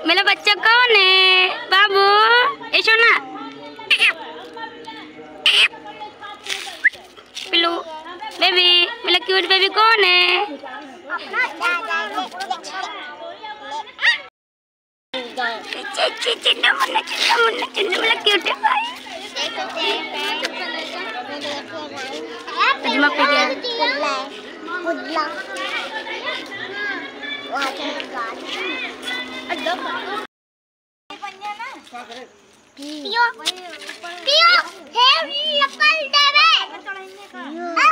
मेरा बच्चा कौन है बाबू? ए सोना पिल्लू बेबी, मेरा क्यूट बेबी कौन है? मेरा क्यूट है भाई। अजमा पे गया पियो पियो हे लपल देवे